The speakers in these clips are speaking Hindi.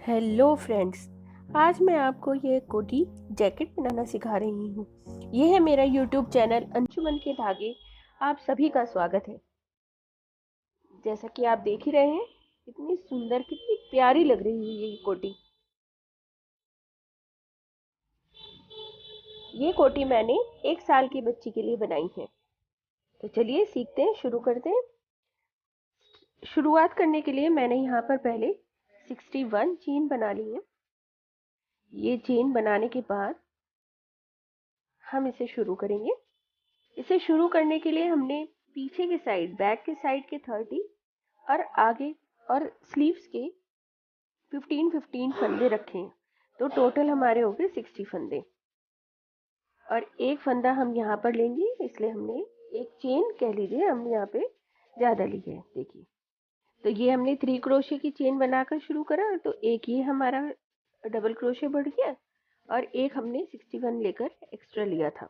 Hello friends. आज मैं आपको ये कोटी जैकेट बनाना सिखा रही हूँ। ये है मेरा यूट्यूब चैनल अंशुमन के धागे। आप सभी का स्वागत है। जैसा कि आप देख ही रहे हैं, कितनी सुंदर कितनी प्यारी लग रही है ये कोटी। ये कोटी मैंने 1 साल की बच्ची के लिए बनाई है। तो चलिए सीखते हैं, शुरू करते हैं। शुरुआत करने के लिए मैंने यहाँ पर पहले 61 चेन बना ली है। ये चेन बनाने के बाद हम इसे शुरू करेंगे। इसे शुरू करने के लिए हमने पीछे के साइड, बैक के साइड के 30 और आगे और स्लीव्स के 15 फंदे रखे हैं। तो टोटल हमारे हो गए 60 फंदे। और एक फंदा हम यहाँ पर लेंगे, इसलिए हमने एक चेन कह लीजिए हमने यहाँ पे ज़्यादा ली है। देखिए, तो ये हमने 3 क्रोशे की चेन बनाकर शुरू करा, तो एक ये हमारा डबल क्रोशे बढ़ गया और एक हमने 61 लेकर एक्स्ट्रा लिया था।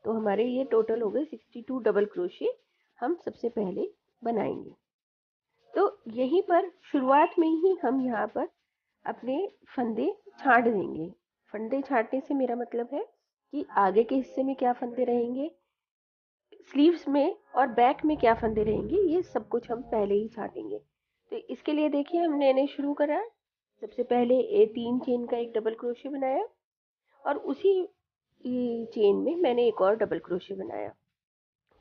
तो हमारे ये टोटल हो गए 62 डबल क्रोशे हम सबसे पहले बनाएंगे। तो यहीं पर शुरुआत में ही हम यहाँ पर अपने फंदे छांट देंगे। फंदे छांटने से मेरा मतलब है कि आगे के हिस्से में क्या फंदे रहेंगे, स्लीव्स में और बैक में क्या फंदे रहेंगे, ये सब कुछ हम पहले ही छाटेंगे। तो इसके लिए देखिए, हमने इन्हें शुरू करा। सबसे पहले 3 चेन का एक डबल क्रोशे बनाया और उसी चेन में मैंने एक और डबल क्रोशे बनाया।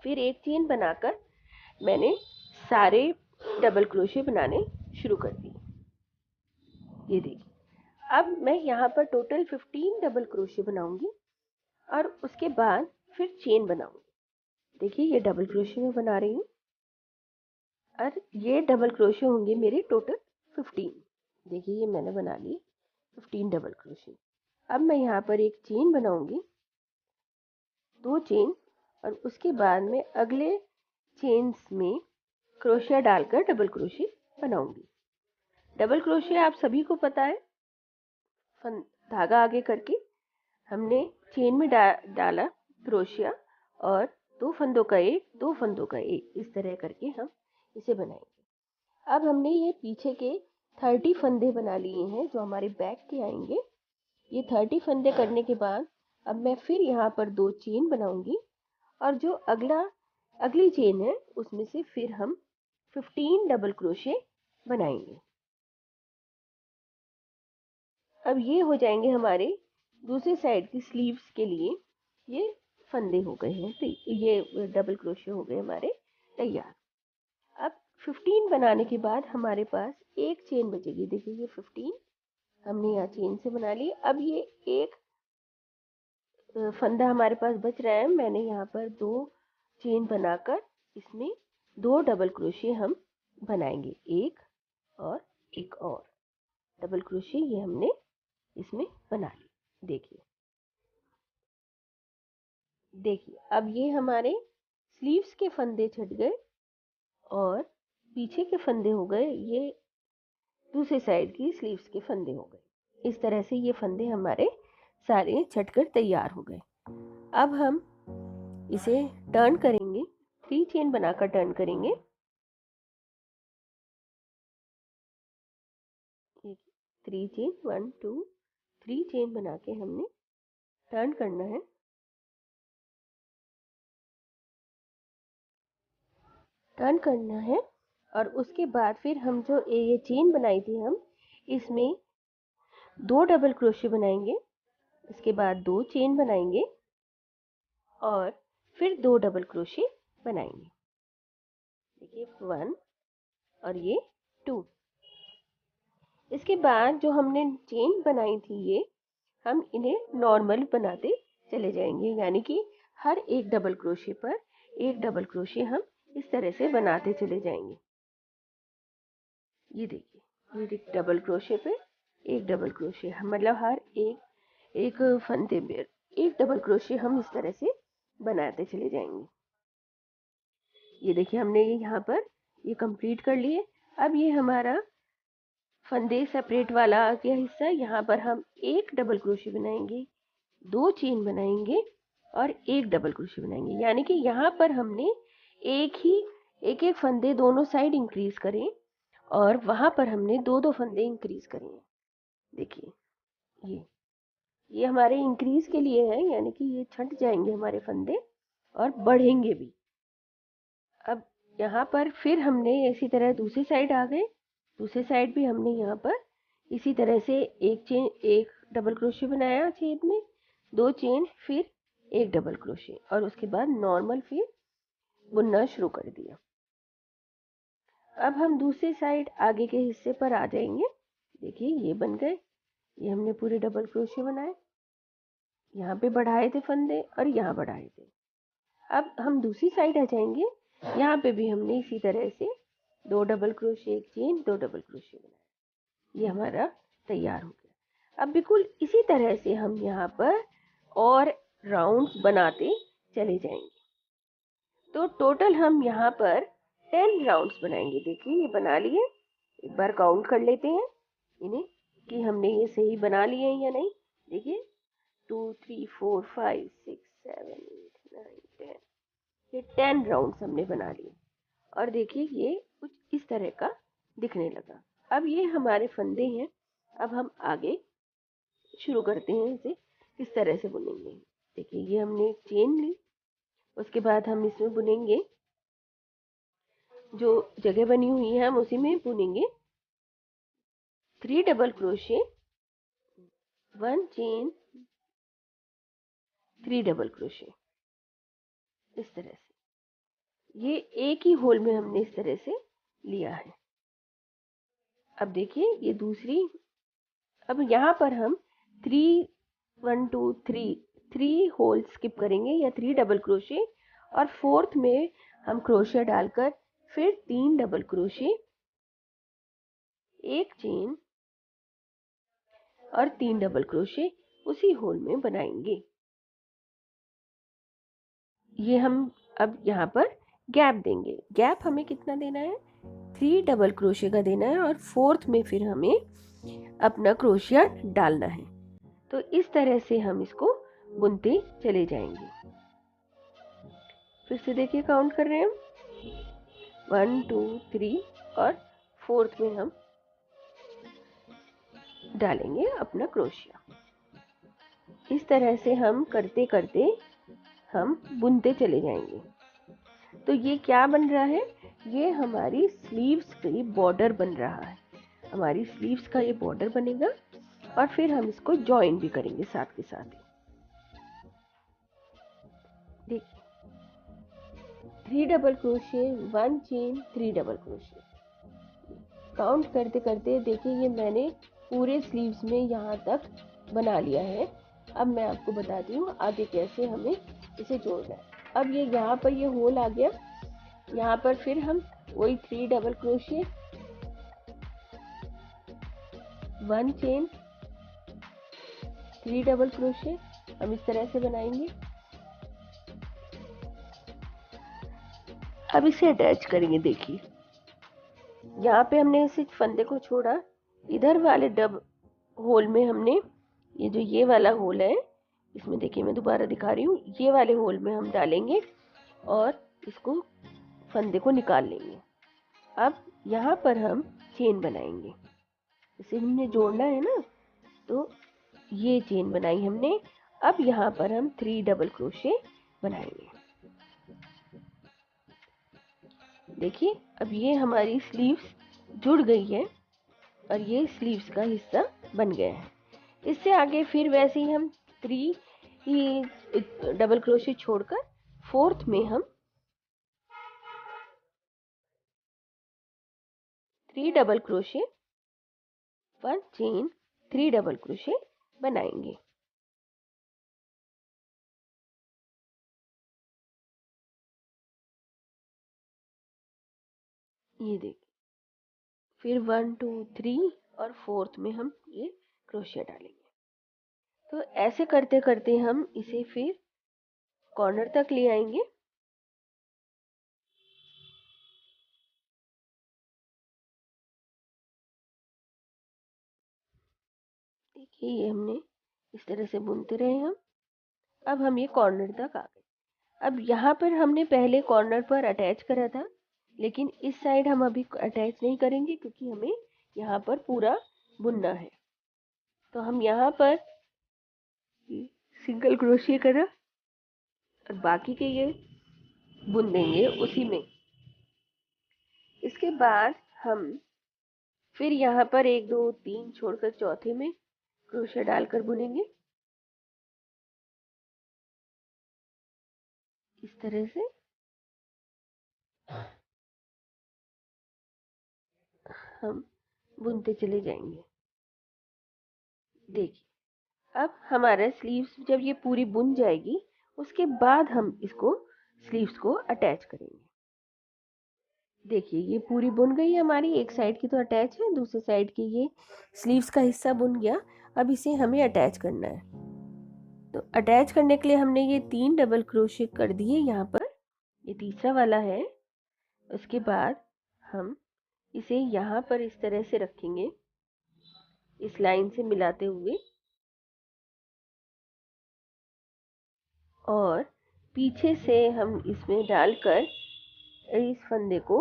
फिर एक चेन बनाकर मैंने सारे डबल क्रोशे बनाने शुरू कर दिए। ये देखिए, अब मैं यहाँ पर टोटल 15 डबल क्रोशे बनाऊंगी और उसके बाद फिर चेन बनाऊंगी। देखिए, ये डबल क्रोशे में बना रही हूँ और ये डबल क्रोशे होंगे मेरे टोटल 15। देखिए, ये मैंने बना लिए 15 डबल क्रोशे। अब मैं यहाँ पर एक चेन बनाऊंगी, 2 चेन, और उसके बाद में अगले चेन्स में क्रोशिया डालकर डबल क्रोशे बनाऊंगी। डबल क्रोशे आप सभी को पता है, धागा आगे करके हमने चेन में डाला क्रोशिया और 2 फंदों का एक, 2 फंदों का एक, इस तरह करके हम इसे बनाएंगे। अब हमने ये पीछे के 30 फंदे बना लिए हैं जो हमारे बैक के आएंगे। ये 30 फंदे करने के बाद अब मैं फिर यहाँ पर 2 चेन बनाऊंगी और जो अगली चेन है उसमें से फिर हम 15 डबल क्रोशे बनाएंगे। अब ये हो जाएंगे हमारे दूसरी साइड की स्लीव्स के लिए। ये फंदे हो गए हैं, तो ये डबल क्रोशे हो गए हमारे तैयार। अब 15 बनाने के बाद हमारे पास एक चेन बचेगी। देखिए, ये 15 हमने यहाँ चेन से बना ली। अब ये एक फंदा हमारे पास बच रहा है। मैंने यहाँ पर 2 चेन बनाकर इसमें 2 डबल क्रोशे हम बनाएंगे, एक और एक और डबल क्रोशे ये हमने इसमें बना ली। देखिए, अब ये हमारे स्लीव्स के फंदे छट गए और पीछे के फंदे हो गए, ये दूसरे साइड की स्लीव्स के फंदे हो गए। इस तरह से ये फंदे हमारे सारे छटकर तैयार हो गए। अब हम इसे टर्न करेंगे, 3 चेन बनाकर टर्न करेंगे। 3 चेन, 1 2 3 चेन बना के हमने टर्न करना है। और उसके बाद फिर हम जो ये चेन बनाई थी, हम इसमें 2 डबल क्रोशे बनाएंगे, इसके बाद 2 चेन बनाएंगे और फिर 2 डबल क्रोशे बनाएंगे। देखिए, 1 और ये 2। इसके बाद जो हमने चेन बनाई थी, ये हम इन्हें नॉर्मल बनाते चले जाएंगे, यानी कि हर एक डबल क्रोशे पर एक डबल क्रोशे हम इस तरह से बनाते चले जाएंगे। ये देखिए, ये डबल क्रोशे पे एक डबल क्रोशे, मतलब हर एक फंदे में एक डबल क्रोशे हम इस तरह से बनाते चले जाएंगे। ये देखिए, हमने ये यहाँ पर ये कंप्लीट कर लिए। अब ये हमारा फंदे सेपरेट वाला आ गया हिस्सा। यहाँ पर हम एक डबल क्रोशे बनाएंगे, 2 चेन बनाएंगे और एक डबल क्रोशे बनाएंगे, यानी कि यहाँ पर हमने एक फंदे दोनों साइड इंक्रीज करें और वहां पर हमने 2 फंदे इंक्रीज करें। देखिए ये हमारे इंक्रीज के लिए है, यानी कि ये छंट जाएंगे हमारे फंदे और बढ़ेंगे भी। अब यहाँ पर फिर हमने इसी तरह दूसरी साइड आ गए, दूसरी साइड भी हमने यहाँ पर इसी तरह से एक डबल क्रोशे बनाया छेद में, 2 चेन, फिर एक डबल क्रोशे और उसके बाद नॉर्मल फिर बुनना शुरू कर दिया। अब हम दूसरी साइड आगे के हिस्से पर आ जाएंगे। देखिए ये बन गए, ये हमने पूरे डबल क्रोशे बनाए, यहाँ पे बढ़ाए थे फंदे और यहाँ बढ़ाए थे। अब हम दूसरी साइड आ जाएंगे, यहाँ पे भी हमने इसी तरह से 2 डबल क्रोशे, एक चेन, 2 डबल क्रोशे बनाए। ये हमारा तैयार हो गया। अब बिल्कुल इसी तरह से हम यहाँ पर और राउंड्स बनाते चले जाएंगे। तो टोटल हम यहाँ पर 10 राउंड्स बनाएंगे। देखिए ये बना लिए, एक बार काउंट कर लेते हैं इन्हें कि हमने ये सही बना लिए हैं या नहीं। देखिए 2 3 4 5 6 7 8 9 10, ये 10 राउंड्स हमने बना लिए और देखिए ये कुछ इस तरह का दिखने लगा। अब ये हमारे फंदे हैं। अब हम आगे शुरू करते हैं, इसे किस तरह से बुनेंगे। देखिए ये हमने एक चेन ली, उसके बाद हम इसमें बुनेंगे, जो जगह बनी हुई है हम उसी में बुनेंगे 3 double crochet, 1 chain, 3 double crochet, इस तरह से। ये एक ही होल में हमने इस तरह से लिया है। अब देखिए ये दूसरी, अब यहाँ पर हम 3 1 2 3 होल स्किप करेंगे या 3 डबल क्रोशे और फोर्थ में हम क्रोशे डालकर फिर 3 डबल क्रोशे, एक चेन और 3 डबल क्रोशे उसी होल में बनाएंगे। ये हम अब यहाँ पर गैप देंगे। गैप हमें कितना देना है, 3 डबल क्रोशे का देना है और फोर्थ में फिर हमें अपना क्रोशिया डालना है। तो इस तरह से हम इसको बुनते चले जाएंगे। फिर से देखिए काउंट कर रहे हैं हम 1 2 3 और फोर्थ में हम डालेंगे अपना क्रोशिया। इस तरह से हम करते करते हम बुनते चले जाएंगे। तो ये क्या बन रहा है, ये हमारी स्लीव्स की बॉर्डर बन रहा है। हमारी स्लीव्स का ये बॉर्डर बनेगा और फिर हम इसको जॉइन भी करेंगे साथ के साथ ही। देखिए 3 double crochet, 1 chain, 3 double crochet, count करते करते देखिए ये मैंने पूरे स्लीव्स में यहाँ तक बना लिया है। अब मैं आपको बताती हूँ आगे कैसे हमें इसे जोड़ना है। अब ये यहाँ पर ये होल आ गया, यहाँ पर फिर हम वही 3 double crochet, 1 chain, 3 double crochet हम इस तरह से बनाएंगे। अब इसे अटैच करेंगे। देखिए यहाँ पे हमने इस फंदे को छोड़ा, इधर वाले डब होल में हमने ये जो ये वाला होल है, इसमें देखिए मैं दोबारा दिखा रही हूँ, ये वाले होल में हम डालेंगे और इसको फंदे को निकाल लेंगे। अब यहाँ पर हम चेन बनाएंगे, इसे हमने जोड़ना है ना, तो ये चेन बनाई हमने। अब यहाँ पर हम 3 डबल क्रोशे बनाएंगे। देखिए अब ये हमारी स्लीव्स जुड़ गई है और ये स्लीव्स का हिस्सा बन गया है। इससे आगे फिर वैसे ही हम 3 ही डबल क्रोशे छोड़कर फोर्थ में हम 3 double crochet, 1 chain, 3 double crochet बनाएंगे। ये देखिए फिर 1 2 3 और फोर्थ में हम ये क्रोशिया डालेंगे। तो ऐसे करते करते हम इसे फिर कॉर्नर तक ले आएंगे। देखिए ये हमने इस तरह से बुनते रहे हम। अब हम ये कॉर्नर तक आ गए। अब यहाँ पर हमने पहले कॉर्नर पर अटैच करा था, लेकिन इस साइड हम अभी अटैच नहीं करेंगे क्योंकि हमें यहाँ पर पूरा बुनना है। तो हम यहाँ पर सिंगल क्रोशिया करा और बाकी के ये बुन देंगे उसी में। इसके बाद हम फिर यहाँ पर 1 2 3 छोड़कर चौथे में क्रोशिया डालकर बुनेंगे इस तरह से। हम बुनते चले जाएंगे। देखिए अब हमारा स्लीव्स जब ये पूरी बुन जाएगी उसके बाद हम इसको स्लीव्स को अटैच करेंगे। देखिए ये पूरी बुन गई हमारी, एक साइड की तो अटैच है, दूसरी साइड की ये स्लीव्स का हिस्सा बुन गया। अब इसे हमें अटैच करना है। तो अटैच करने के लिए हमने ये 3 डबल क्रोशे कर दिए यहाँ पर, ये तीसरा वाला है। उसके बाद हम इसे यहाँ पर इस तरह से रखेंगे, इस लाइन से मिलाते हुए, और पीछे से हम इसमें डालकर इस फंदे को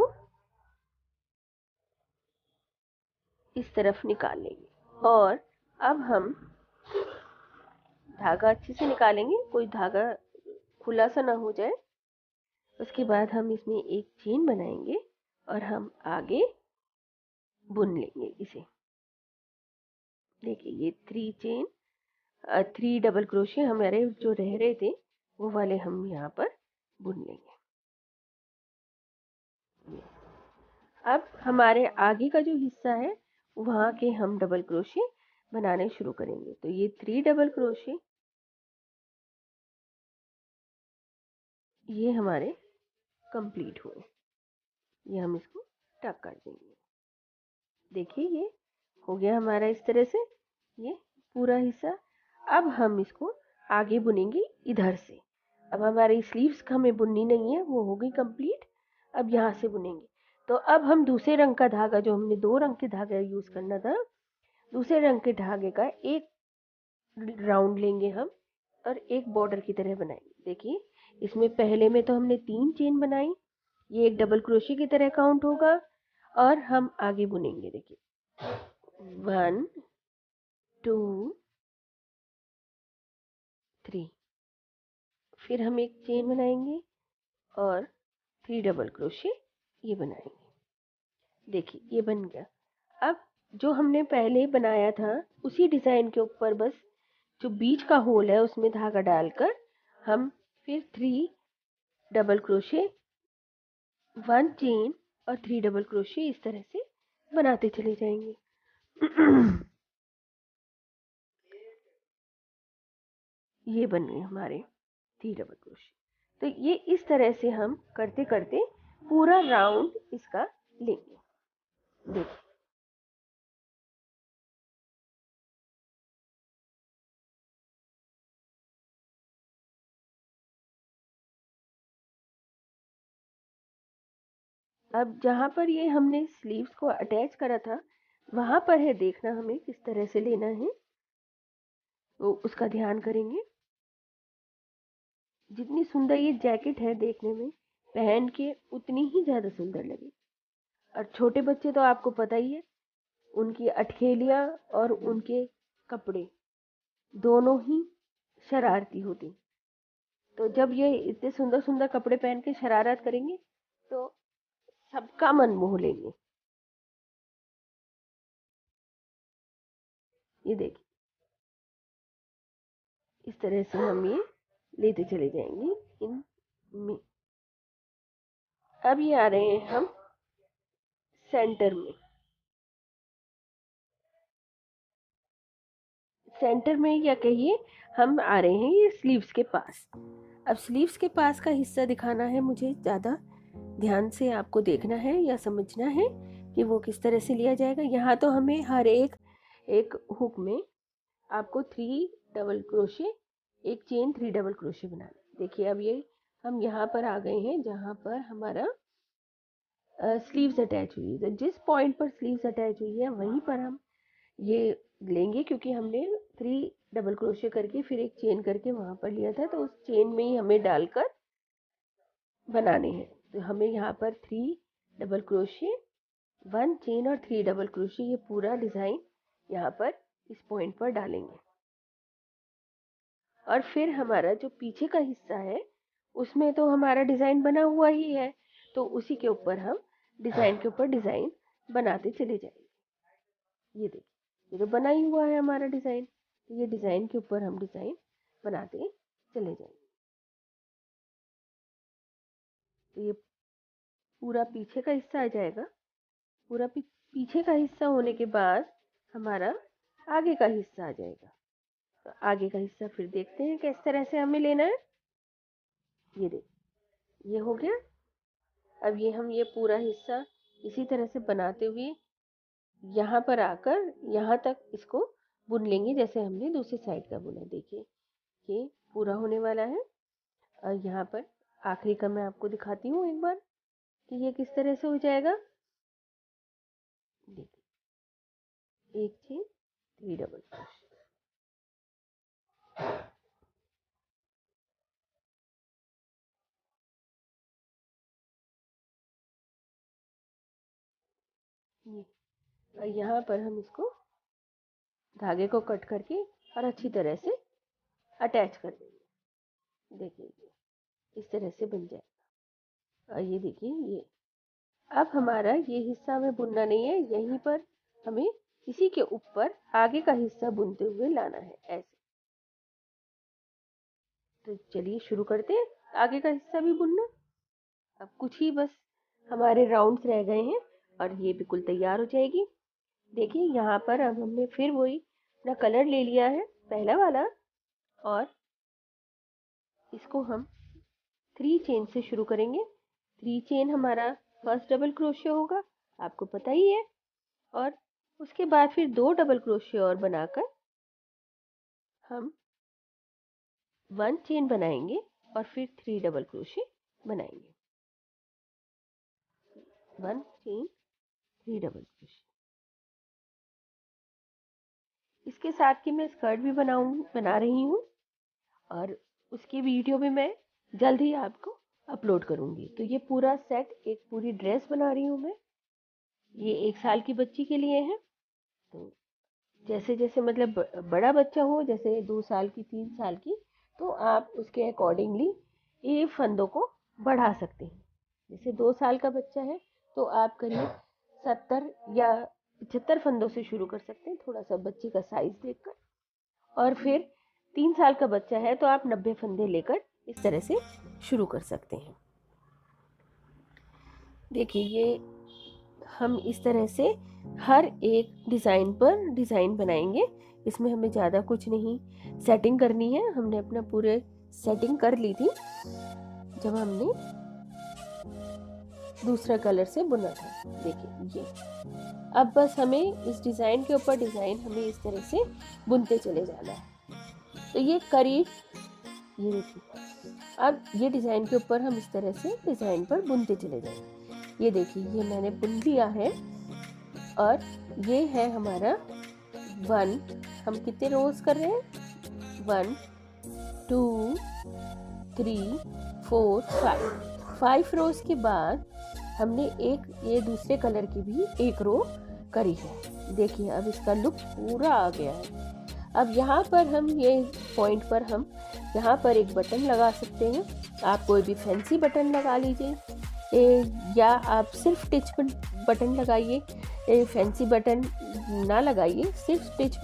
इस तरफ निकाल लेंगे। और अब हम धागा अच्छे से निकालेंगे, कोई धागा खुला सा ना हो जाए। उसके बाद हम इसमें एक चेन बनाएंगे और हम आगे बुन लेंगे इसे। देखिए ये 3 डबल क्रोशे हमारे जो रह रहे थे वो वाले हम यहाँ पर बुन लेंगे। अब हमारे आगे का जो हिस्सा है वहाँ के हम डबल क्रोशे बनाने शुरू करेंगे। तो ये 3 डबल क्रोशे ये हमारे कंप्लीट हुए। ये हम इसको टक कर देंगे। देखिए ये हो गया हमारा इस तरह से ये पूरा हिस्सा। अब हम इसको आगे बुनेंगे इधर से। अब हमारी स्लीव्स हमें बुननी नहीं है, वो हो गई कंप्लीट। अब यहाँ से बुनेंगे। तो अब हम दूसरे रंग का धागा, जो हमने 2 रंग के धागा यूज करना था, दूसरे रंग के धागे का एक राउंड लेंगे हम और एक बॉर्डर की तरह बनाएंगे। देखिए इसमें पहले में तो हमने 3 चेन बनाई, ये एक डबल क्रोशे की तरह काउंट होगा और हम आगे बुनेंगे। देखिए 1 2 3, फिर हम एक चेन बनाएंगे और 3 डबल क्रोशे ये बनाएंगे। देखिए ये बन गया। अब जो हमने पहले बनाया था उसी डिजाइन के ऊपर बस जो बीच का होल है उसमें धागा डालकर हम फिर 3 डबल क्रोशे, 1 चेन और 3 डबल क्रोशे इस तरह से बनाते चले जाएंगे। ये बन गए हमारे 3 डबल क्रोशे। तो ये इस तरह से हम करते करते पूरा राउंड इसका लेंगे। देखिए अब जहाँ पर ये हमने स्लीव्स को अटैच करा था वहां पर है, देखना हमें किस तरह से लेना है, तो उसका ध्यान करेंगे। जितनी सुंदर ये जैकेट है देखने में, पहन के उतनी ही ज्यादा सुंदर लगे। और छोटे बच्चे तो आपको पता ही है, उनकी अठखेलियां और उनके कपड़े दोनों ही शरारती होते। तो जब ये इतने सुंदर सुंदर कपड़े पहन के शरारत करेंगे तो सबका मन मोह लेंगे। ये देखिए इस तरह से हम ये लेते चले जाएंगे इन में। अब ये आ रहे हैं हम सेंटर में। सेंटर में या कहिए हम आ रहे हैं ये स्लीव्स के पास। अब स्लीव्स के पास का हिस्सा दिखाना है मुझे, ज़्यादा ध्यान से आपको देखना है या समझना है कि वो किस तरह से लिया जाएगा। यहाँ तो हमें हर एक हुक में आपको 3 डबल क्रोशे, एक चेन, 3 डबल क्रोशे बनाना। देखिए अब ये हम यहाँ पर आ गए हैं जहाँ पर हमारा स्लीव्स अटैच हुई है। तो जिस पॉइंट पर स्लीव्स अटैच हुई है वहीं पर हम ये लेंगे, क्योंकि हमने 3 डबल क्रोशे करके फिर एक चेन करके वहां पर लिया था, तो उस चेन में ही हमें डालकर बनाने हैं। तो हमें यहाँ पर 3 डबल क्रोशे, 1 चेन और 3 डबल क्रोशे, ये पूरा डिजाइन यहाँ पर इस पॉइंट पर डालेंगे। और फिर हमारा जो पीछे का हिस्सा है उसमें तो हमारा डिज़ाइन बना हुआ ही है, तो उसी के ऊपर हम डिज़ाइन के ऊपर डिज़ाइन बनाते चले जाएंगे। ये देखिए, ये तो बना ही हुआ है हमारा डिज़ाइन, तो ये डिज़ाइन के ऊपर हम डिज़ाइन बनाते चले जाएंगे। तो ये पूरा पीछे का हिस्सा आ जाएगा। पूरा पीछे का हिस्सा होने के बाद हमारा आगे का हिस्सा आ जाएगा। तो आगे का हिस्सा फिर देखते हैं किस तरह से हमें लेना है। ये देखिए, ये हो गया। अब ये पूरा हिस्सा इसी तरह से बनाते हुए यहाँ पर आकर यहाँ तक इसको बुन लेंगे जैसे हमने दूसरी साइड का बुना। देखिए, ये पूरा होने वाला है। और यहाँ पर आखिरी का मैं आपको दिखाती हूँ एक बार कि ये किस तरह से हो जाएगा। देखिए, एक चेन 3 डबल क्रोशे। और यहाँ पर हम इसको धागे को कट करके और अच्छी तरह से अटैच कर देंगे। देखिए, इस तरह से बन जाएगा। और ये देखिए, ये अब हमारा ये हिस्सा हमें बुनना नहीं है, यहीं पर हमें इसी के ऊपर आगे का हिस्सा बुनते हुए लाना है ऐसे। तो चलिए शुरू करते हैं आगे का हिस्सा भी बुनना। अब कुछ ही बस हमारे राउंड्स रह गए हैं और ये बिल्कुल तैयार हो जाएगी। देखिए, यहाँ पर अब हमने फिर वही अपना कलर ले लिया है, पहला वाला, और इसको हम 3 चेन से शुरू करेंगे। 3 चेन हमारा फर्स्ट डबल क्रोशे होगा, आपको पता ही है। और उसके बाद फिर 2 डबल क्रोशे और बनाकर हम 1 चेन बनाएंगे और फिर 3 डबल क्रोशे बनाएंगे। 1 चेन 3 डबल क्रोशे। इसके साथ की मैं स्कर्ट भी बना रही हूँ और उसकी वीडियो भी मैं जल्द ही आपको अपलोड करूँगी। तो ये पूरा सेट, एक पूरी ड्रेस बना रही हूँ मैं। ये 1 साल की बच्ची के लिए है। तो जैसे जैसे मतलब बड़ा बच्चा हो, जैसे 2 साल की, 3 साल की, तो आप उसके अकॉर्डिंगली ये फंदों को बढ़ा सकते हैं। जैसे 2 साल का बच्चा है तो आप करीब 70 या 75 फंदों से शुरू कर सकते हैं, थोड़ा सा बच्चे का साइज देखकर। और फिर 3 साल का बच्चा है तो आप 90 फंदे लेकर इस तरह से शुरू कर सकते हैं। देखिए, ये हम इस तरह से हर एक डिज़ाइन पर डिज़ाइन बनाएंगे। इसमें हमें ज़्यादा कुछ नहीं सेटिंग करनी है, हमने अपना पूरे सेटिंग कर ली थी जब हमने दूसरा कलर से बुना था। देखिए, ये अब बस हमें इस डिज़ाइन के ऊपर डिज़ाइन हमें इस तरह से बुनते चले जाना है। तो ये करीब, ये देखिए, अब ये डिज़ाइन के ऊपर हम इस तरह से डिज़ाइन पर बुनते चले जाएंगे। ये देखिए, ये मैंने बुन लिया है और ये है हमारा 1। हम कितने रोज कर रहे हैं? 1 2 3 4 5 रोज के बाद हमने एक ये दूसरे कलर की भी एक रो करी है। देखिए, अब इसका लुक पूरा आ गया है। अब यहाँ पर हम ये पॉइंट पर हम यहाँ पर एक बटन लगा सकते हैं। आप कोई भी फैंसी बटन लगा लीजिए या आप सिर्फ स्टिच बटन लगाइए। फैंसी बटन ना लगाइए, सिर्फ स्टिच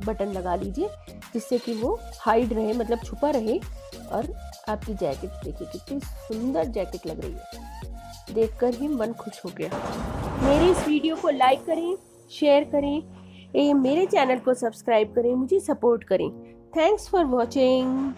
बटन लगा लीजिए जिससे कि वो हाइड रहे, मतलब छुपा रहे। और आपकी जैकेट देखिए कितनी सुंदर जैकेट लग रही है, देखकर ही मन खुश हो गया। मेरे इस वीडियो को लाइक करें, शेयर करें, मेरे चैनल को सब्सक्राइब करें, मुझे सपोर्ट करें। Thanks for watching.